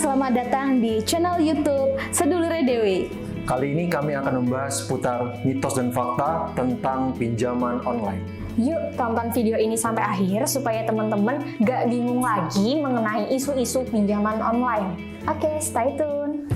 selamat datang di channel YouTube Sedulure Dewi. Kali ini kami akan membahas seputar mitos dan fakta tentang pinjaman online. Yuk tonton video ini sampai akhir supaya teman-teman gak bingung lagi mengenai isu-isu pinjaman online. Oke, stay tune.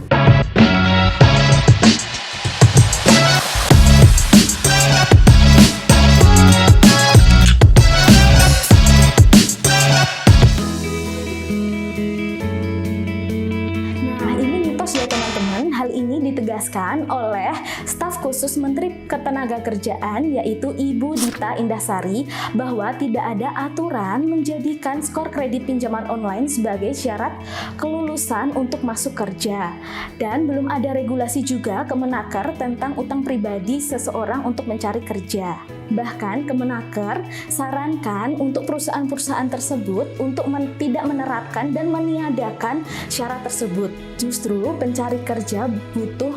Ditegaskan oleh staf khusus Menteri Ketenagakerjaan yaitu Ibu Dita Indahsari bahwa tidak ada aturan menjadikan skor kredit pinjaman online sebagai syarat kelulusan untuk masuk kerja, dan belum ada regulasi juga Kemenaker tentang utang pribadi seseorang untuk mencari kerja. Bahkan Kemenaker sarankan untuk perusahaan-perusahaan tersebut untuk tidak menerapkan dan meniadakan syarat tersebut. Justru pencari kerja butuh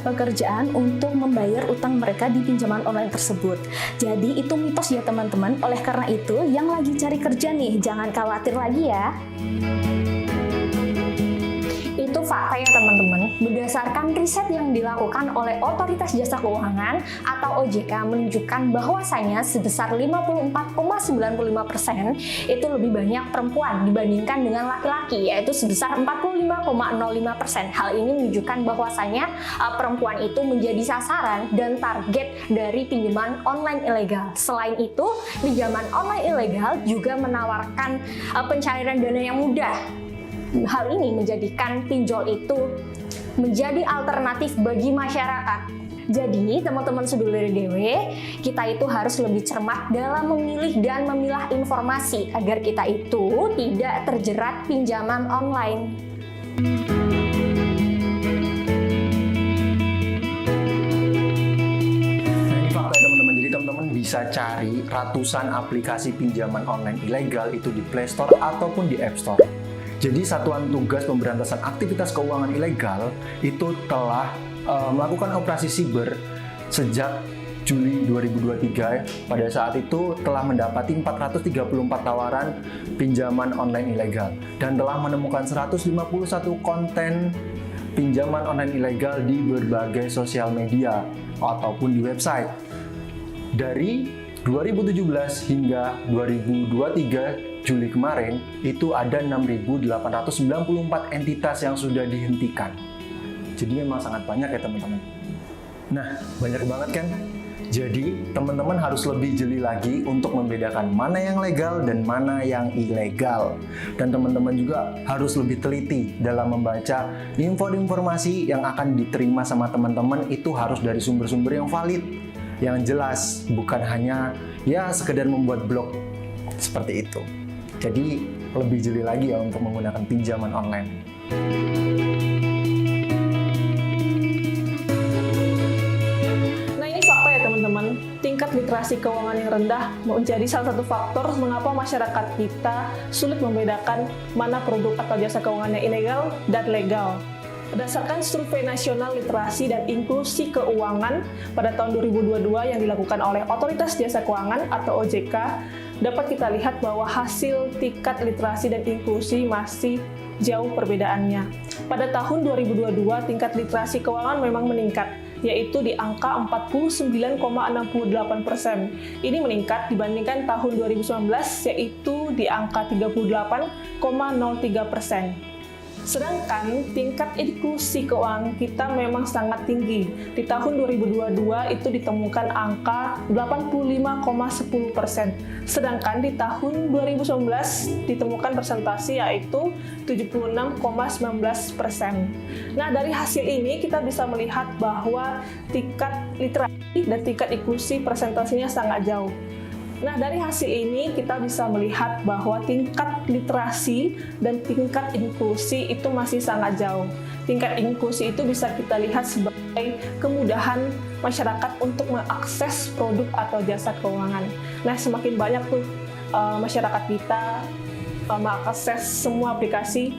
pekerjaan untuk membayar utang mereka di pinjaman online tersebut. Jadi itu mitos ya teman-teman. Oleh karena itu yang lagi cari kerja nih, jangan khawatir lagi ya. Itu fakta ya teman-teman. Berdasarkan riset yang dilakukan oleh Otoritas Jasa Keuangan atau OJK menunjukkan bahwasanya sebesar 54,95% itu lebih banyak perempuan dibandingkan dengan laki-laki, yaitu sebesar 45,05%. Hal ini menunjukkan bahwasanya perempuan itu menjadi sasaran dan target dari pinjaman online ilegal. Selain itu, pinjaman online ilegal juga menawarkan pencairan dana yang mudah. Hal ini menjadikan pinjol itu menjadi alternatif bagi masyarakat. Jadi, teman-teman Sedulure Dewi, kita itu harus lebih cermat dalam memilih dan memilah informasi agar kita itu tidak terjerat pinjaman online. Nah, ini fakta ya teman-teman. Jadi teman-teman bisa cari ratusan aplikasi pinjaman online ilegal itu di Play Store ataupun di App Store. Jadi Satuan Tugas Pemberantasan Aktivitas Keuangan Ilegal itu telah melakukan operasi siber sejak Juli 2023. Pada saat itu telah mendapati 434 tawaran pinjaman online ilegal dan telah menemukan 151 konten pinjaman online ilegal di berbagai sosial media ataupun di website. Dari 2017 hingga 2023 Juli kemarin, itu ada 6.894 entitas yang sudah dihentikan. Jadi memang sangat banyak ya teman-teman. Nah, banyak banget kan? Jadi teman-teman harus lebih jeli lagi untuk membedakan mana yang legal dan mana yang ilegal. Dan teman-teman juga harus lebih teliti dalam membaca informasi yang akan diterima sama teman-teman, itu harus dari sumber-sumber yang valid, yang jelas, bukan hanya ya sekedar membuat blog seperti itu. Jadi lebih jeli lagi ya untuk menggunakan pinjaman online. Nah, ini fakta ya teman-teman. Tingkat literasi keuangan yang rendah menjadi salah satu faktor mengapa masyarakat kita sulit membedakan mana produk atau jasa keuangan yang ilegal dan legal. Berdasarkan Survei Nasional Literasi dan Inklusi Keuangan pada tahun 2022 yang dilakukan oleh Otoritas Jasa Keuangan atau OJK, dapat kita lihat bahwa hasil tingkat literasi dan inklusi masih jauh perbedaannya. Pada tahun 2022, tingkat literasi keuangan memang meningkat, yaitu di angka 49,68%. Ini meningkat dibandingkan tahun 2019, yaitu di angka 38,03%. Sedangkan tingkat inklusi keuangan kita memang sangat tinggi. Di tahun 2022 itu ditemukan angka 85,10%. Sedangkan di tahun 2019 ditemukan persentase yaitu 76,19%. Nah, dari hasil ini kita bisa melihat bahwa tingkat literasi dan tingkat inklusi persentasenya sangat jauh. Nah, dari hasil ini kita bisa melihat bahwa tingkat literasi dan tingkat inklusi itu masih sangat jauh. Tingkat inklusi itu bisa kita lihat sebagai kemudahan masyarakat untuk mengakses produk atau jasa keuangan. Nah, semakin banyak tuh masyarakat kita mengakses semua aplikasi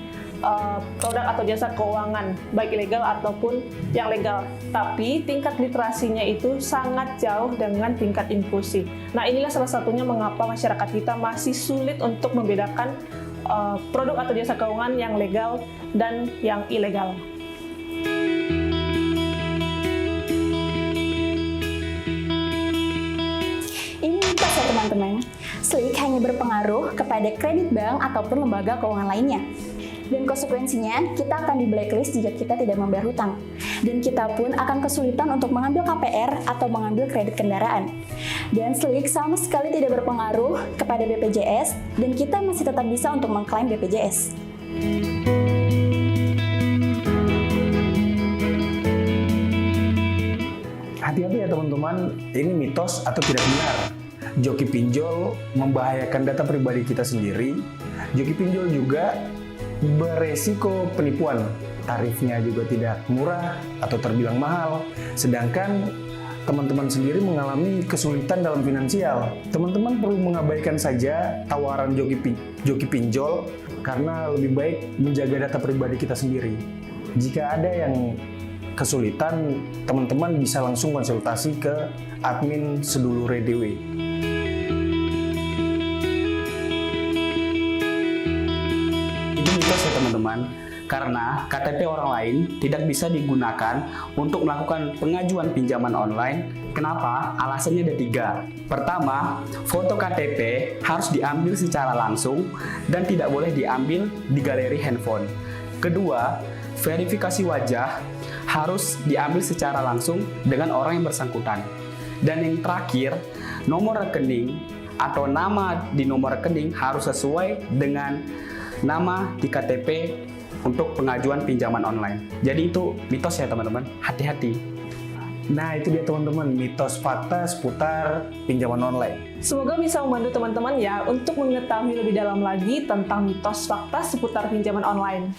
produk atau jasa keuangan, baik ilegal ataupun yang legal. Tapi tingkat literasinya itu sangat jauh dengan tingkat inklusi. Nah, inilah salah satunya mengapa masyarakat kita masih sulit untuk membedakan produk atau jasa keuangan yang legal dan yang ilegal. Ini mitos ya teman-teman. Slik hanya berpengaruh kepada kredit bank ataupun lembaga keuangan lainnya. Dan konsekuensinya, kita akan di blacklist jika kita tidak membayar hutang. Dan kita pun akan kesulitan untuk mengambil KPR atau mengambil kredit kendaraan. Dan Slik sama sekali tidak berpengaruh kepada BPJS, dan kita masih tetap bisa untuk mengklaim BPJS. Hati-hati ya teman-teman, ini mitos atau tidak benar. Joki pinjol membahayakan data pribadi kita sendiri. Joki pinjol juga beresiko penipuan. Tarifnya juga tidak murah atau terbilang mahal. Sedangkan teman-teman sendiri mengalami kesulitan dalam finansial. Teman-teman perlu mengabaikan saja tawaran joki pinjol karena lebih baik menjaga data pribadi kita sendiri. Jika ada yang kesulitan, teman-teman bisa langsung konsultasi ke admin Sedulure DW. Itu mitos ya teman-teman, karena KTP orang lain tidak bisa digunakan untuk melakukan pengajuan pinjaman online. Kenapa? Alasannya ada 3. Pertama, foto KTP harus diambil secara langsung dan tidak boleh diambil di galeri handphone. Kedua, verifikasi wajah harus diambil secara langsung dengan orang yang bersangkutan. Dan yang terakhir, nomor rekening atau nama di nomor rekening harus sesuai dengan nama di KTP untuk pengajuan pinjaman online. Jadi itu mitos ya teman-teman, hati-hati. Nah itu dia teman-teman, mitos fakta seputar pinjaman online. Semoga bisa membantu teman-teman ya untuk mengetahui lebih dalam lagi tentang mitos fakta seputar pinjaman online.